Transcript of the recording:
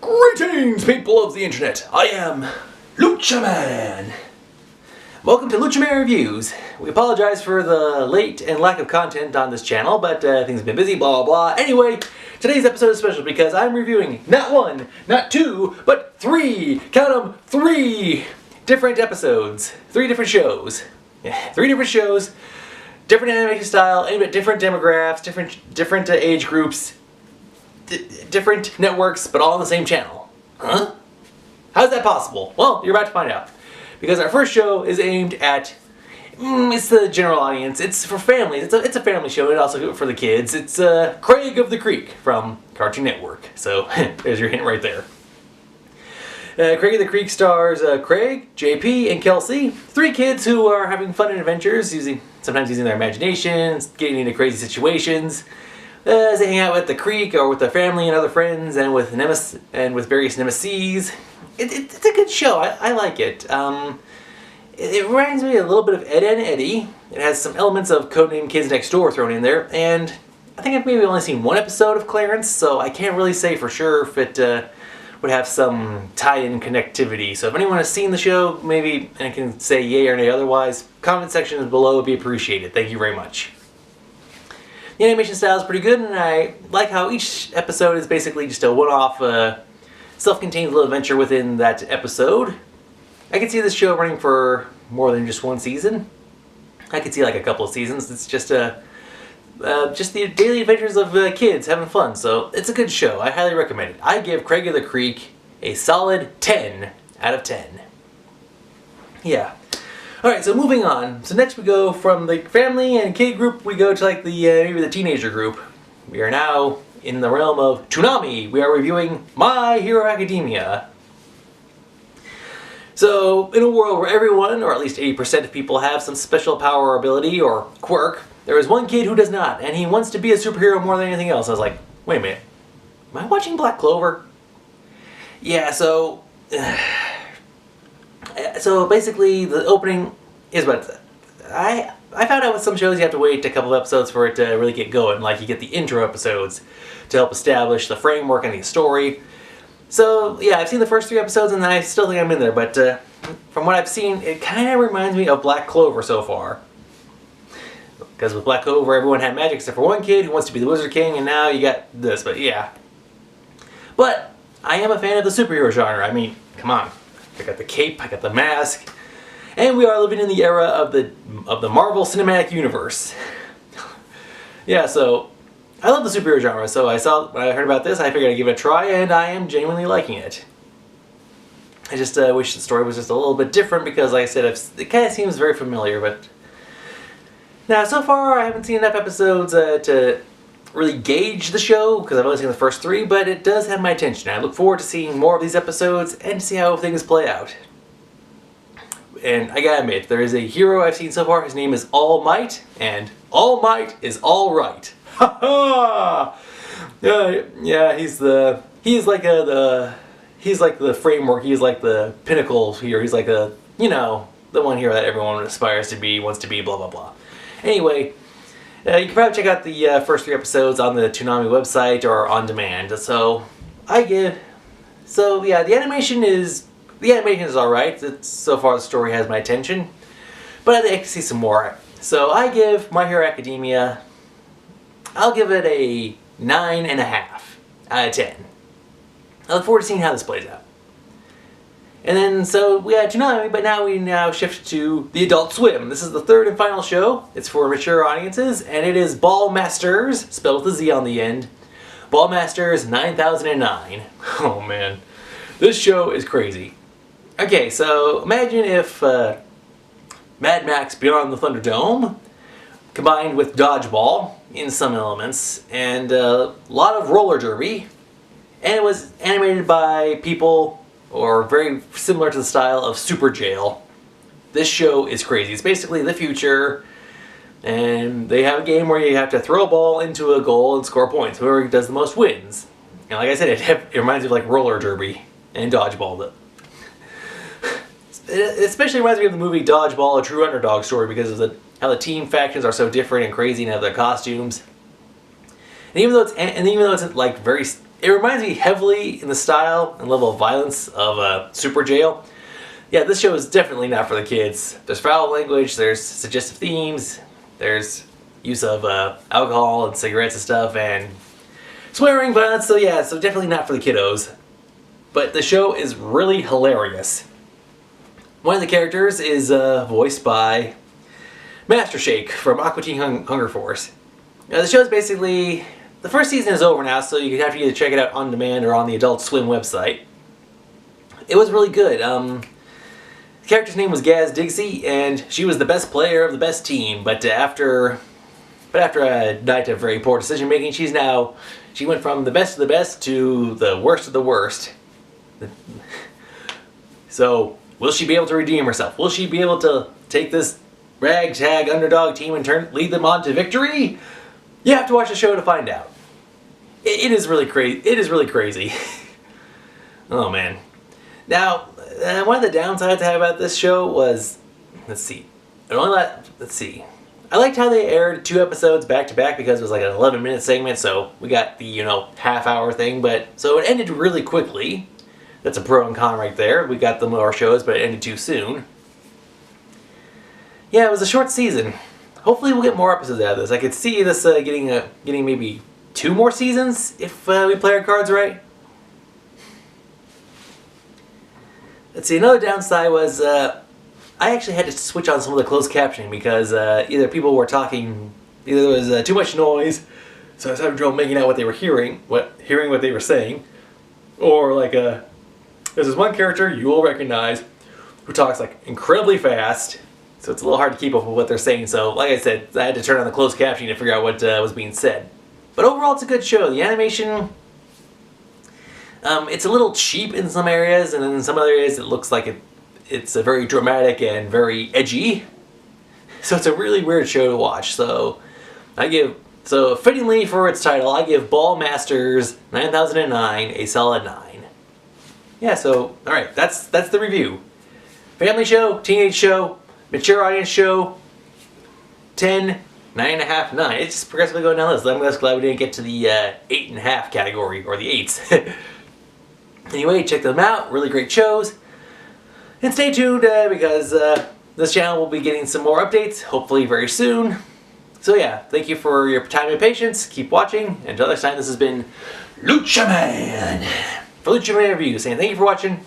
Greetings, people of the internet. I am LUCHA MAN. Welcome to LUCHA MAN Reviews. We apologize for the late and lack of content on this channel, but things have been busy, blah, blah, blah. Anyway, today's episode is special because I'm reviewing not one, not two, but three, count them, three different episodes. Three different shows. Yeah, three different shows, different animation style, aimed at different demographics, different age groups, different networks, but all on the same channel. Huh? How's that possible? Well, you're about to find out. Because our first show is aimed at, it's the general audience. It's for families. It's a family show. It's also for the kids. It's Craig of the Creek from Cartoon Network. So there's your hint right there. Craig of the Creek stars Craig, JP, and Kelsey. Three kids who are having fun and adventures, sometimes using their imaginations, getting into crazy situations. As they hang out at the creek or with their family and other friends and with various nemesis. It's a good show. I like it. It reminds me a little bit of Ed, Edd n Eddy. It has some elements of Codename Kids Next Door thrown in there, and I think I've maybe only seen one episode of Clarence, so I can't really say for sure if it would have some tie-in connectivity. So if anyone has seen the show, maybe and can say yay or nay otherwise, comment section below would be appreciated. Thank you very much. The animation style is pretty good, and I like how each episode is basically just a one-off, self-contained little adventure within that episode. I could see this show running for more than just one season. I could see like a couple of seasons. It's just the daily adventures of kids having fun, so it's a good show. I highly recommend it. I give Craig of the Creek a solid 10 out of 10. Yeah. Alright, so moving on. So next we go from the family and kid group, we go to like the maybe the teenager group. We are now in the realm of Toonami. We are reviewing My Hero Academia. So, in a world where everyone, or at least 80% of people, have some special power or ability or quirk, there is one kid who does not, and he wants to be a superhero more than anything else. I was like, wait a minute, am I watching Black Clover? Yeah, so basically the opening is what I found out with some shows you have to wait a couple of episodes for it to really get going. Like you get the intro episodes to help establish the framework and the story. So yeah, I've seen the first three episodes and I still think I'm in there, but from what I've seen, it kind of reminds me of Black Clover so far. Because with Black Clover, everyone had magic except for one kid who wants to be the Wizard King, and now you got this, but yeah. But I am a fan of the superhero genre. I mean, come on. I got the cape, I got the mask, and we are living in the era of the Marvel Cinematic Universe. Yeah, so I love the superhero genre, so when I heard about this, I figured I'd give it a try, and I am genuinely liking it. I just wish the story was just a little bit different because, like I said, it kind of seems very familiar, but now, so far, I haven't seen enough episodes to really gauge the show, because I've only seen the first three, but it does have my attention. I look forward to seeing more of these episodes and to see how things play out. And I gotta admit, there is a hero I've seen so far. His name is All Might, and All Might is all right. Ha ha! Yeah, he's like the framework. He's like the pinnacle here. He's like the one hero that everyone aspires to be, wants to be, blah blah blah. Anyway, you can probably check out the first three episodes on the Toonami website or on demand. So yeah, the animation is alright. So far the story has my attention, but I'd like to see some more. So I give My Hero Academia, I'll give it a 9.5 out of 10. I look forward to seeing how this plays out. And then, so we had Toonami, but now we shift to the Adult Swim. This is the third and final show. It's for mature audiences, and it is Ballmasterz, spelled with a Z on the end. Ballmasterz 9009. Oh man, this show is crazy. Okay, so imagine if Mad Max Beyond the Thunderdome combined with dodgeball in some elements, and a lot of roller derby, and it was animated by people or very similar to the style of SUPERJAIL. This show is crazy. It's basically the future, and they have a game where you have to throw a ball into a goal and score points. Whoever does the most wins. And like I said, it reminds me of like roller derby and dodgeball. It especially reminds me of the movie Dodgeball, A True Underdog Story, because of how the team factions are so different and crazy and have their costumes. And even though it's like very It reminds me heavily in the style and level of violence of SUPERJAIL. Yeah, this show is definitely not for the kids. There's foul language, there's suggestive themes, there's use of alcohol and cigarettes and stuff, and swearing, violence, so yeah, so definitely not for the kiddos. But the show is really hilarious. One of the characters is voiced by Master Shake from Aqua Teen Hunger Force. The show is basically... The first season is over now, so you have to either check it out on demand or on the Adult Swim website. It was really good. The character's name was Gaz Digsy, and she was the best player of the best team. But after a night of very poor decision making, she went from the best of the best to the worst of the worst. So, will she be able to redeem herself? Will she be able to take this ragtag underdog team and lead them on to victory? You have to watch the show to find out. It is really crazy. It is really crazy. Oh man. Now, one of the downsides I have about this show was, let's see. I liked how they aired 2 episodes back to back because it was like an 11-minute segment, so we got the, half-hour thing, but so it ended really quickly. That's a pro and con right there. We got the more shows, but it ended too soon. Yeah, it was a short season. Hopefully we'll get more episodes out of this. I could see this getting maybe 2 more seasons if we play our cards right. Let's see, another downside was I actually had to switch on some of the closed captioning because either people were talking, either there was too much noise, so I was having trouble making out what they were hearing what they were saying, or like there's this one character you will recognize who talks like incredibly fast. So it's a little hard to keep up with what they're saying. So, like I said, I had to turn on the closed captioning to figure out what was being said. But overall, it's a good show. The animation, it's a little cheap in some areas, and in some other areas it looks like it's a very dramatic and very edgy. So it's a really weird show to watch. So fittingly for its title, I give Ballmasterz 9009 a solid 9. Yeah, so, alright, that's the review. Family show, teenage show, mature audience show, 10, 9.5, 9. It's just progressively going down the list. I'm just glad we didn't get to the 8.5 category, or the 8s. Anyway, check them out. Really great shows. And stay tuned because this channel will be getting some more updates, hopefully very soon. So yeah, thank you for your time and patience. Keep watching. Until next time, this has been Lucha Man for Lucha Man Reviews, saying thank you for watching.